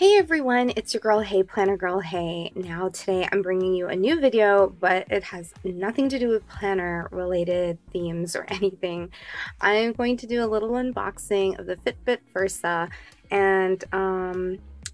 Hey everyone, it's your girl Hey Planner Girl Hey. Now today I'm bringing you a new video, but it has nothing to do with planner related themes or anything. I'm going to do a little unboxing of the Fitbit Versa, and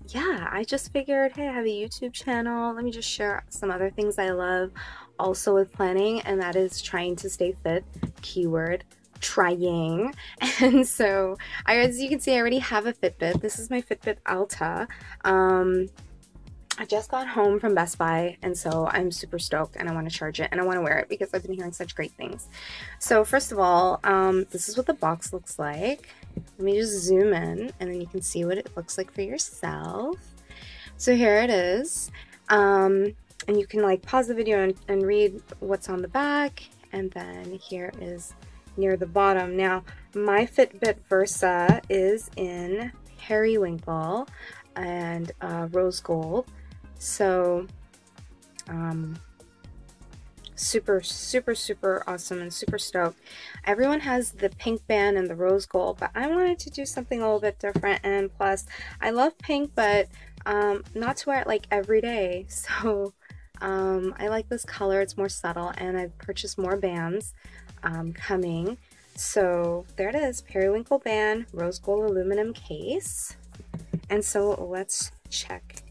yeah, I just figured, hey, I have a YouTube channel. Let me just share some other things I love also with planning, and that is trying to stay fit, keyword trying. And so as you can see, I already have a Fitbit. This is my Fitbit Alta. I just got home from Best Buy, and so I'm super stoked, and I want to charge it and I want to wear it because I've been hearing such great things. So first of all, this is what the box looks like. Let me just zoom in and then you can see what it looks like for yourself. So here it is, and you can like pause the video and read what's on the back, and then here is near the bottom. Now my Fitbit Versa is in Periwinkle and rose gold, so super awesome and super stoked. Everyone has the pink band and the rose gold, but I wanted to do something a little bit different, and plus I love pink, but not to wear it like every day, so I like this color. It's more subtle, and I've purchased more bands coming. So there it is, Periwinkle band, rose gold aluminum case. And so let's check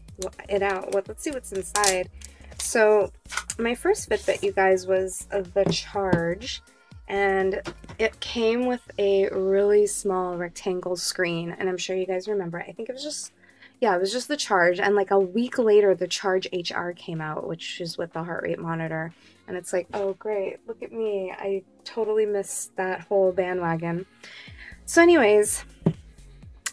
it out. Let's see what's inside. So my first Fitbit, you guys, was the Charge, and it came with a really small rectangle screen, and I'm sure you guys remember. I think it was just, yeah, it was just the Charge, and like a week later the Charge HR came out, which is with the heart rate monitor, and it's like, oh great, look at me, I totally missed that whole bandwagon. So anyways,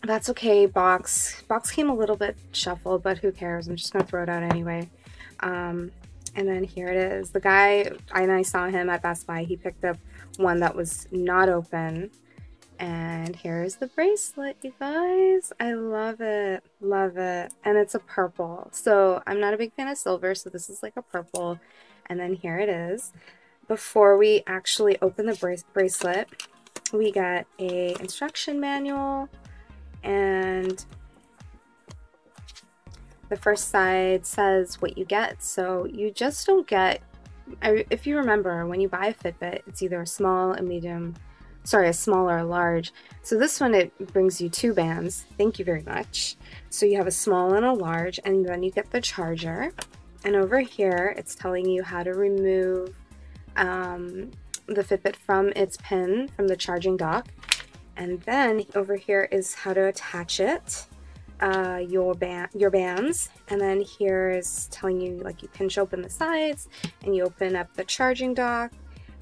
that's okay. Box came a little bit shuffled, but who cares, I'm just gonna throw it out anyway. And then here it is. The guy, I saw him at Best Buy, he picked up one that was not open. And here's the bracelet, you guys. I love it, love it. And it's a purple. So I'm not a big fan of silver, so this is like a purple. And then here it is. Before we actually open the bracelet, we got a instruction manual, and the first side says what you get. So you just don't get, if you remember, when you buy a Fitbit, it's either a small, a medium, sorry, a small or a large. So this one, it brings you two bands. Thank you very much. So you have a small and a large, and then you get the charger. And over here, it's telling you how to remove the Fitbit from its pin, from the charging dock. And then over here is how to attach it, your bands. And then here is telling you, like, you pinch open the sides and you open up the charging dock.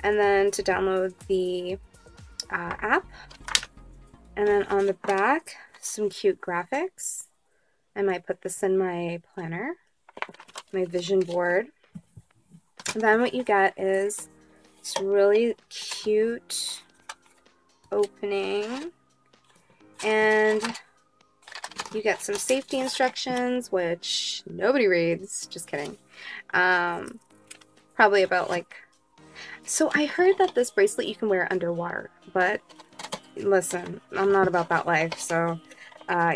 And then to download the app. And then on the back, some cute graphics. I might put this in my planner, my vision board. And then what you get is this really cute opening, and you get some safety instructions, which nobody reads, just kidding. Probably about like, so I heard that this bracelet you can wear underwater, but listen, I'm not about that life, so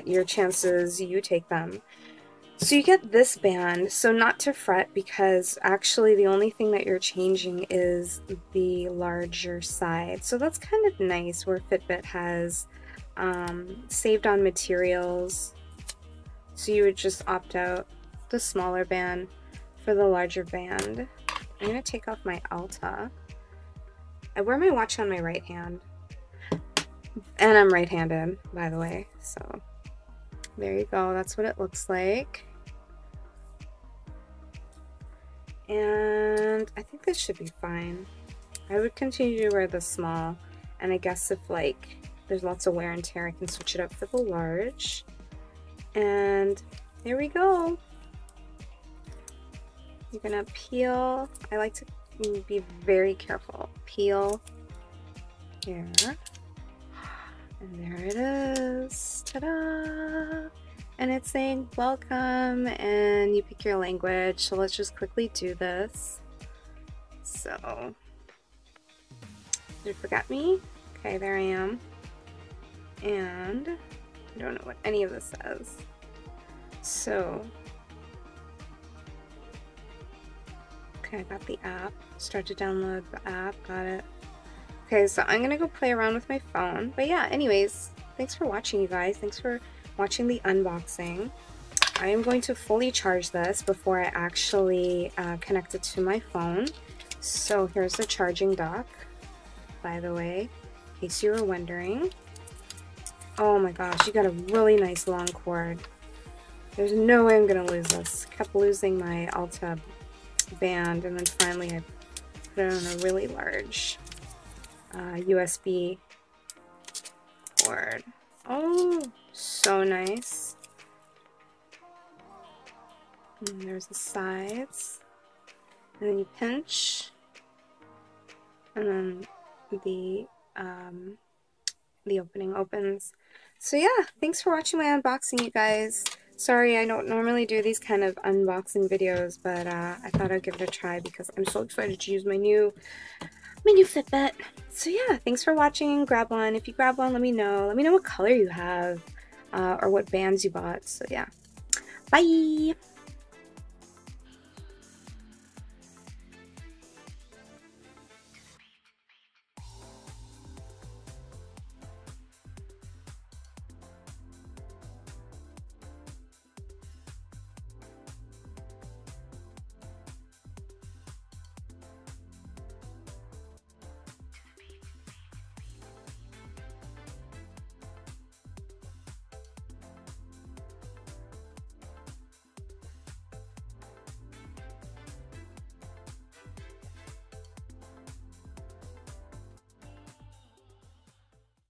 your chances, you take them. So you get this band, so not to fret, because actually the only thing that you're changing is the larger side. So that's kind of nice, where Fitbit has saved on materials. So you would just opt out the smaller band for the larger band. I'm going to take off my Alta. I wear my watch on my right hand, and I'm right-handed, by the way, so there you go. That's what it looks like. And I think this should be fine. I would continue to wear the small, and I guess if like there's lots of wear and tear, I can switch it up for the large. And there we go. You're gonna peel. I like to be very careful. Peel here. And there it is. Ta-da! And it's saying welcome, and you pick your language. So let's just quickly do this. So, did it forget me? Okay, there I am. And I don't know what any of this says. So, okay, I got the app. Start to download the app. Got it. Okay, so I'm gonna go play around with my phone. But yeah, anyways, thanks for watching, you guys. Thanks for watching the unboxing. I am going to fully charge this before I actually connect it to my phone. So here's the charging dock, by the way, in case you were wondering. Oh my gosh, you got a really nice long cord. There's no way I'm gonna lose this. Kept losing my Alta band, and then finally I put it on a really large USB cord. Oh, so nice. And there's the sides, and then you pinch, and then the opening opens. So yeah, thanks for watching my unboxing, you guys. Sorry, I don't normally do these kind of unboxing videos, but I thought I'd give it a try because I'm so excited to use my new Fitbit. So yeah, thanks for watching. Grab one. If you grab one, let me know. Let me know what color you have or what bands you bought. So yeah, bye!